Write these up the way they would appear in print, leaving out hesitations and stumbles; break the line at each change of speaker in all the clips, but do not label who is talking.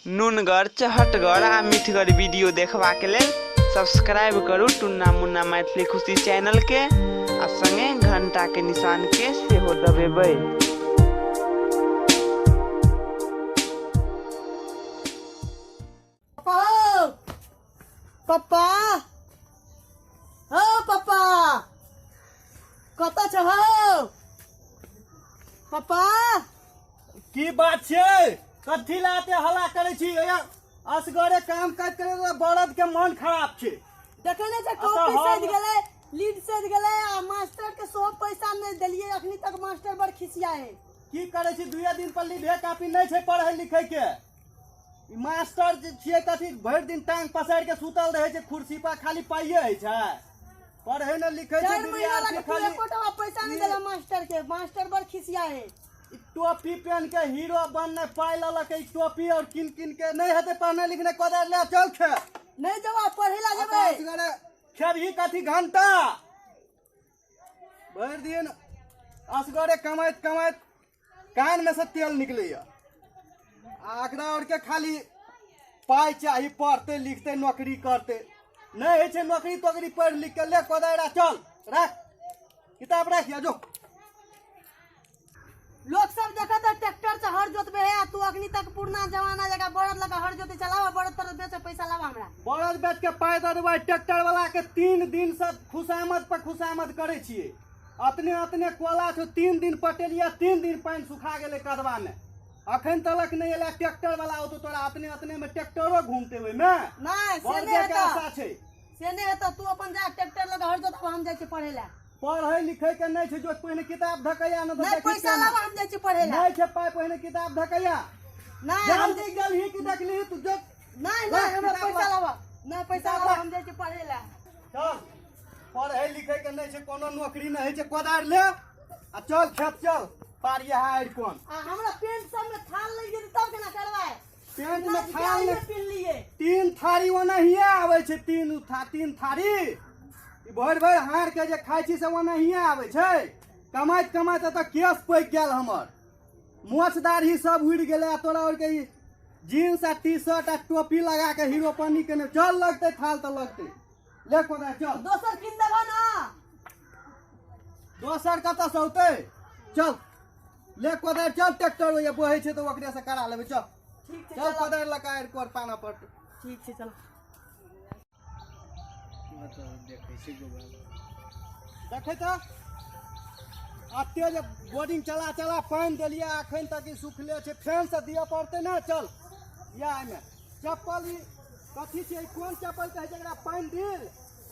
नुनगर, चहटगर आ मीठगर वीडियो देखबा के लेल सब्सक्राइब करू टुन्ना मुन्ना मैथिली खुशी चैनल के आ संगे घंटा के निशान के सेहो दबेबै।
पप्पा हो पप्पा कत छ हो पप्पा
की बात छै? कथी लाते हल्ला करे छी? असगरे काम काज करे बरद के मन खराब छै।
देखे नै छै कॉपी सज गेलै, लीड सज गेलै आ मास्टर के सब पैसा नै देलिए, अखनी तक मास्टर बड़ खिसिया है।
की करे छी? दुए दिन पर लीड कापी नै छै पढ़ै लिखै के। ई मास्टर जे छियै कथी भरि दिन टांग पसारि के सुतल रहे छै कुर्सी पर, खाली पाइए है छै, पढ़ै नै लिखै छै। विद्यार्थी खाली
कोटवा पैसा नै देला मास्टर के, मास्टर बड़ खिसिया है।
टोपी पहन के हीरो बनने पाई ललक, टोपी और किन किन के नहीं हेते पढ़ने लिखने कोदार ले चल खे
नहीं जवा पढ़े ला जेबै।
खेबही कथी घंटा भर दिन असगरे कमाइत कमाइत कान में से तेल निकले। आगरा और के खाली पाई चाहिए, पढ़ते लिखते नौकरी करते नहीं है छे। नौकरी तोकरी पढ़ लिख के ले कोदारा चल रख किताब रख जो।
लोग सब देखा था ट्रैक्टर से हर जोतबे है, तू अखनी तक पुराना जमाना जगह बरद लगा हर जोते चलावा, बरद तर बेच पैसा लावा हमरा।
बरद बेच के पाई दरबाई ट्रैक्टर वाला के 3 दिन से खुशामद पर खुशामद करे छिए। अतने अतने कोला छो, 3 दिन पटेलिया, 3 दिन पानी सुखा गेले कदवा में, अखन तलक नहीं एला ट्रैक्टर वाला हो तो तोरा अतने अतने में ट्रैक्टरो घूमते हुए में
नहीं से नहीं हेता से नहीं हेता। तू अपन जा ट्रैक्टर लगा हर जोतबा, हम जाय छी पढ़े ला।
पढ़े लिखे के नहीं छे जो पहिने किताब धकैया न
नहीं पैसा लावा, हम जाय छी पढ़े ला।
नहीं छे पाई पहिने किताब धकैया
नहीं
जल्दी गलही कि देखली तू जो।
नहीं नहीं हमरा पैसा लावा, नहीं पैसा लावा, हम जाय छी पढ़े ला।
चल पढ़े लिखे के नहीं छे, कोनो नौकरी नहीं छे, कोदार ले आ चल खेत चल पारिया हार कोन।
आ हमरा पेंट सब में थाल लग जेते तब केना करवाए?
पेंट में थाल में
पिन लिए
3 थारी ओनाहिए आवे छे, 3 थारी भर भर हार के जे खाई छी से ओनाहिए आवे छे। कमाइत कमाइत त केस पैक गेल हमर, मोछदार ही सब उड़ गेले। तोरा और के जीन्स आ टी शर्ट आ टोपी लगा के हीरो पानी के चल लगते थाल त लगते ले कोदा चल।
दोसर किन देबा ना,
दोसर कत से होते? चल ले कोदार चल, ट्रैक्टर ये बहे छे तो ओकरे से करा लेबे चल।
ठीक है
चल कोदार लगा कर पाना पड़।
ठीक है चलो।
देखे तो आते जे बोर्डिंग चला चला पानी दिलिया, अखन तक ही सुखले छे, फैन से दिया पड़ते ना। चल या में चप्पल कथी छे? कौन चप्पल कहे जकरा पानी दिल?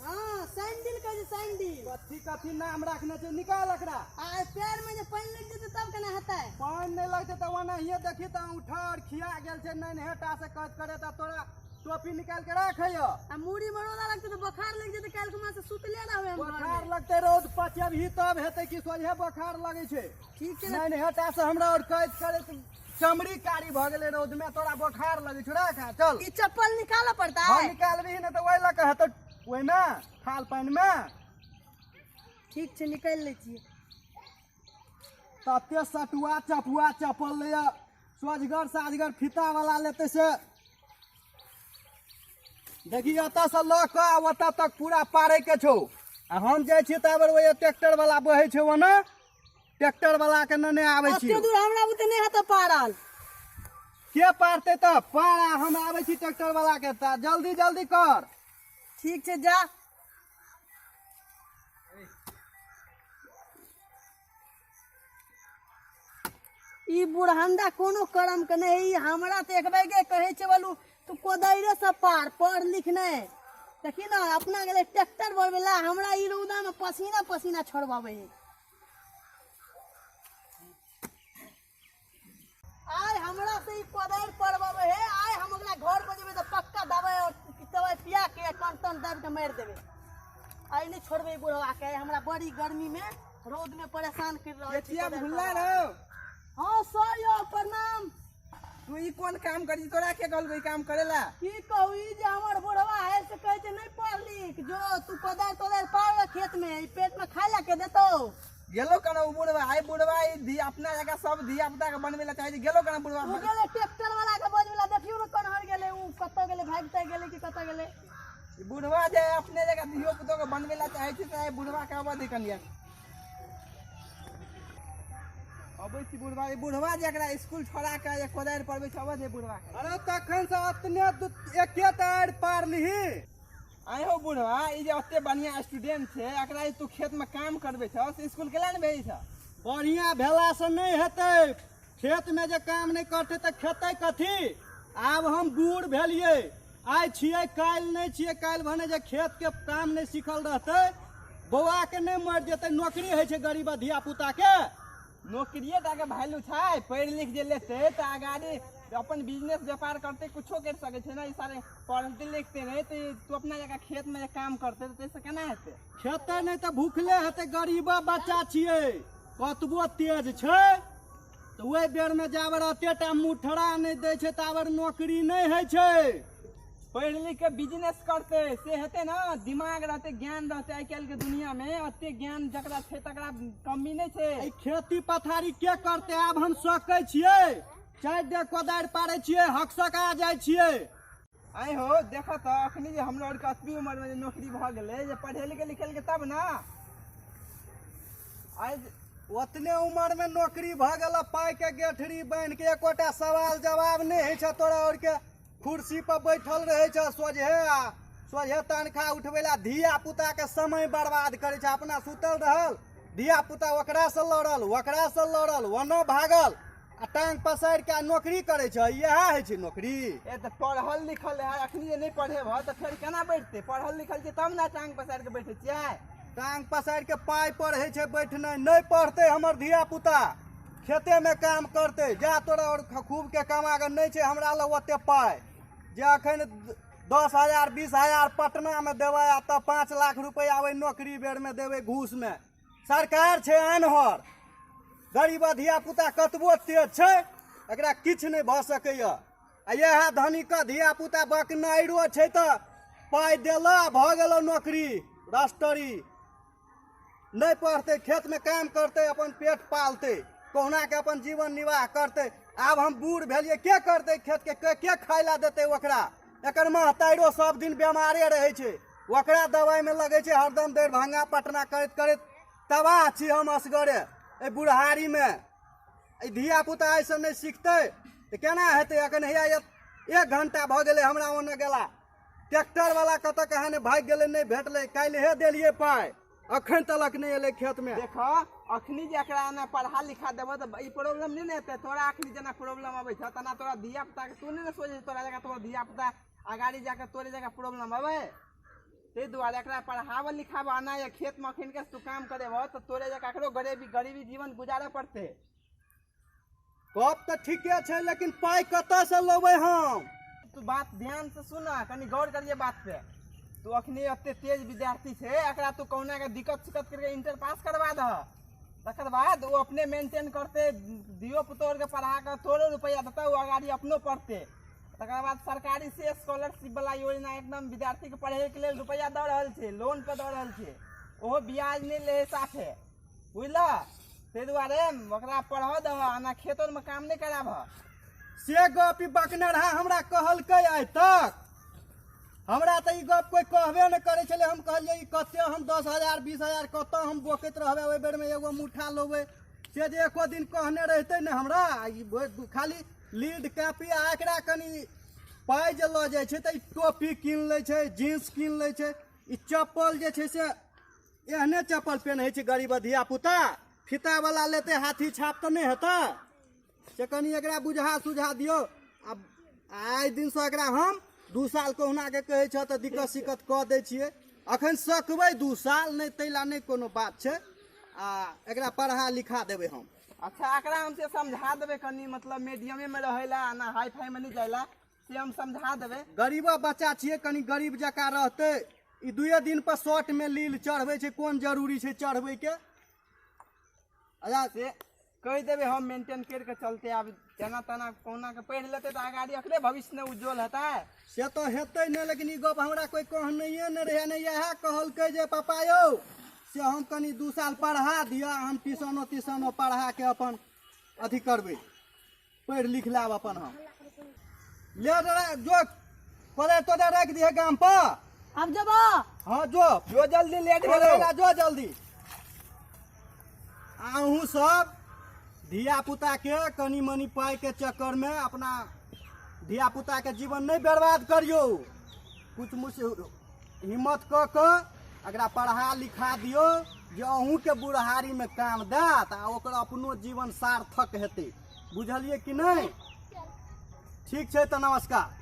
हां सैंडल कहे सैंडल।
कथी कथी नाम रखने छे, निकाल एकरा।
आ पैर में जे पानी लग जेते तब केना हेतै?
पानी नहीं लगते तो वना हिए देखी तो उठा और खिया गेल छे, नहीं हेटा से कट करे त तोरा टोपी निकाल के रखियो।
आ मुड़ी मरोड़ा लगते तो बुखार लग जेते, काल कुमा से सुतले रहबे हम।
बुखार लगते रोज पचब ही तब हेते कि सोझे बुखार लगे छे।
ठीक है
नहीं हेटा से हमरा और कैद करे चमड़ी कारी भ गेले रोद में, तोरा बुखार लगे छ। रख चल
ई चप्पल निकालना पड़ता
हम
है।
निकालबी न तो ओइ ल के हेत ओइ में थाल पानी में।
ठीक छे निकाल ले छी।
तते सटुआ चपुआ चप्पल ले सोजगर साजगर फीता वाला लेते से देखी अतः से ल के ओतऽ तक पूरा पारे के छौ। आ हम जाय छी तबर ओए ट्रैक्टर वाला बहे छै ओना, ट्रैक्टर वाला के नने आबै छी।
ओते दूर हमरा बुते नहीं हेत पारल।
के पारते त पारा, हम आबै छी ट्रैक्टर वाला के त जल्दी जल्दी कर।
ठीक छे जा। ई बुढ़हंडा कोनो करम के नहीं, हमरा तो एक बेगे कहे छे बोलू तू कोदाइरे से पार पढ़ लिख नहीं। देखी ना अपना गेले ट्रैक्टर बोलबेला, हमरा ई रौदा में पसीना पसीना छोड़वावे है। आय हमरा से ई कोदाइर पढ़वावे है, आय हम ओकरा घर पर जेबे तो पक्का दवाई और दवाई पिया के टन दर्द के मार देबे। आय नहीं छोड़बे बुढ़वा के, हमरा बड़ी गर्मी में रोद में परेशान कर रहल छी।
भुल्ला रहो।
हां सर प्रणाम।
तू ई कोन काम करी? तोरा के कहल कोई काम करेला?
की कहू ई जे हमर बुढ़वा है से कहे छै नहीं पढ़ लिख, जो तू कोदार तोदार पार खेत में ई पेट में खाए ला के देतो।
गेलो कना बुढ़वा है, बुढ़वा दी अपना जगह सब धिया पुता के बनवे ला चाहे गेलो कना बुढ़वा।
गेले ट्रैक्टर वाला के बजबेला देखियो न कोन
धियो पुतो के बनवे ला चाहे छी चाहे बुढ़वा के आबा दे कनिया अबै छी बुढ़वा बुढ़वा जकरा स्कूल छोड़ा के या कोदारि पढ़बै छ आबा दे बुढ़वा के
अरे तखन से अतने एके टायर पार लिही।
आइ हो बुढ़वा ई जे ओते बढ़िया स्टूडेंट छै एकरा तू खेत में काम करबै छ से स्कूल केला ने भेजै छ?
बढ़िया भेला से नहीं हेतै, खेत में जे काम नहीं करते तो खेतै कथी। आब हम बूढ़ भेलिए, आइ छिए काल्हि नहीं छिए, काल्हि भने जे खेत के काम नहीं सीखल रहते बौआ के नहीं मर जेतै। नौकरी है छै गरीब धिया पुता के,
नौकरिये टा के वैल्यू छै। पढ़ लिख जे लेते तो आगाड़ी अपन बिजनेस व्यापार करते कुछो कर सके छै ना। ई सारे पढ़ते लिखते नहीं तो तू अपना जगह खेत में काम करते तो तैसे केना हेतै?
खेतै नहीं तो भूखले हेतै। गरीबा बच्चा छिए, कतबो तेज छै तो ओहि बेर में जाबर एतेटा मुठरा नहीं दै छै ताबर नौकरी नहीं है छै।
पढ़ लिख के बिजनेस करते से हेते ना, दिमाग रहते ज्ञान रहते। आइ काल्हि के दुनिया में ओते ज्ञान जकरा छै तकरा कमी नहीं छै।
ई खेती पथारी के करते? आब हम सकै छियै, चारि डे कोदारि पारै छियै, हकसका जाइ छियै।
आइ हो देखो तो अखनी जे हमरो के अतबी उम्र में जे नौकरी भ गेलै जे पढ़े लिखे लिखल के तब ना। आइ
ओतने उम्र में नौकरी भ गेल, पाइ के गेठरी बान्हि के एकोटा सवाल जवाब नहीं है छै। तोरा और के कुर्सी पर बैठल रहे छ सोझे तनख्वाह उठबै ला धिया पुता के समय बर्बाद करे छै। अपना सुतल रहल, धिया पुता ओकरा से लड़ल वनो भागल आ टांग पसारि के नौकरी करे छै। इएह है छै नौकरी।
ए तो पढ़ल लिखल है, अखनी जे नहीं पढ़े भ तो फिर केना बैठते? पढ़ल लिखल छै तब ना टांग पसार के बैठे छियै।
टांग पसारि के पाइ पर है छै बैठनाइ। नहीं पढ़ते हमर धिया पुता, खेते में काम करते। जा तोरा और खूब के कमा के नहीं छै हमरा लग ओते पाइ जे अखन 10,000 20,000 पटना में देवे आ तब 5 लाख रुपया आवे नौकरी बेर में देवे घूस में। सरकार छै अनहर, गरीब धिया पुता कतबो तेज छै एकरा किछु नहीं भ सकैया। आ इएह धनिक धिया पुता बकनाइरो छै तो पाइ देला भ गेल नौकरी रस्टरी। नहीं पढ़ते, खेत में काम करते, अपन पेट पालते, कहुना के अपन जीवन निर्वाह करते। आब हम बूढ़ भेलिए, के करते खेत के खाय ला देते ओकरा? एकर महताइरो सब दिन बीमारे रहे छै, ओकरा दवाई में लगे छै हरदम दरभंगा पटना करैत करैत तबाह छी हम असगरे ए बुढ़ारी में। धिया पुता ऐसे नहीं सीखते तो केना हेतै? अखन हैया 1 घंटा भ गेलै हमरा ओने गेला, ट्रैक्टर वाला कतऽ कहाँ ने भाग गेलै, नहीं भेटलै। काल्हि देलिए पाइ, अखन तलक नहीं एलै खेत में।
देखो अखनी जे एकरा ना पढ़ा लिखा देबो तो ई प्रॉब्लम नहीं हेतै। तोरा अखनी जना प्रॉब्लम आबै छ तना तोरा धिया पुता के तू नहीं सोचे तोरा जगह तोरा धिया पुता आगाड़ी जाके तोरे जगह प्रॉब्लम आबै। ते दुआरे एकरा पढ़ावल लिखावल आना या खेत में अखन के तू काम करेबो तो तोरे जगह ककरो गरीबी जीवन गुजारे पड़ते।
गप तो ठीके छै लेकिन पाइ कतऽ से लेबै हम?
तू बात ध्यान से सुना, कनी गौर करिए बात पे। तू अखनी एते तेज विद्यार्थी छे, एकरा तू कौना के दिक्कत करके इंटर पास करवा दह। तकर बाद वो अपने मेंटेन करते, दियो पुतोर के पढ़ा के तोरो रुपया देता, वो आगाड़ी अपनो पढ़ते। तकर बाद सरकारी से स्कॉलरशिप वाला योजना एकदम विद्यार्थी के पढ़े के लिए रुपया दे रहल छे, लोन पे दे रहल छे, ओहो ब्याज नहीं ले साथे, बुझला? ते दुआरे ओकरा पढ़ा दह, आना खेतों में काम नहीं कराब।
से गप बकने रहा हमरा कहलकै आइ तक? हमरा तो ई गप कोई कहबे नहीं करे छले। हम कहलिए कते हम 10,000 20,000 कत हम बोकैत रहबे, ओहि बेर में एगो मुठा लेबै से जे एको दिन कहने रहते ने हमरा। खाली लीड कॉपी आ एकरा कनी पाइ जे लऽ जाइ छै तऽ ई टोपी कीन लै छै, जींस कीन लै छै। ई चप्पल जे छै से एहने चप्पल पहिनै छै गरीब धिया पुता, फीता वाला लेते हाथी छाप तऽ नहीं हेतै। से कनी एकरा बुझा सुझा दियो। अब आइ दिन से एकरा हम 2 साल कहुना के कहे छ तऽ दिक्कत सिक्कत कऽ दै छियै। अखन सकबै 2 साल नहीं, तैला नहीं कोनो बात छै। आ एकरा पढ़ा लिखा देबै हम।
अच्छा एकरा हमसे समझा देवे कनी, मतलब मीडियमे में रहेला ना हाई फाई में नहीं जाइला, से हम समझा देवे।
गरीबा बच्चा छियै, कनी गरीब जकाँ रहते। ई 2 दिन पर शर्ट में लील चढ़बै छै, कोन जरूरी छै चढ़बै के?
अच्छा से कह देवे हम मेंटेन करके चलते। अब जना तना कोना के पढ़ लेते तो आगाड़ी अकरे भविष्य में उज्जवल होता है।
से तो हेतै नहीं, लेकिन ई गप हमरा कोई कहनैये नहीं रहे। नहीं इएह कहलकै जे पापा यौ से हम कनी 2 साल पढ़ा दिया, हम ट्यूशनो पढ़ा के अपन अथी करबै, पढ़ लिख लेब अपन हम। ले जो कोदे तोदे रख दिए गाम पर,
अब जब
हाँ जो
जल्दी लेट
जो
करो।
जो जल्दी आहू सब धिया पुता के कनी मनी पाई के चक्कर में अपना धिया पुता के जीवन नहीं बर्बाद करियो। कुछ मुझ हिम्मत क के अगरा पढ़ा लिखा दियो जे अहूँ के बुढ़हारी में काम देत आ ओकर अपनो जीवन सार्थक हेतै। बुझलिए कि नहीं? ठीक छै तो नमस्कार।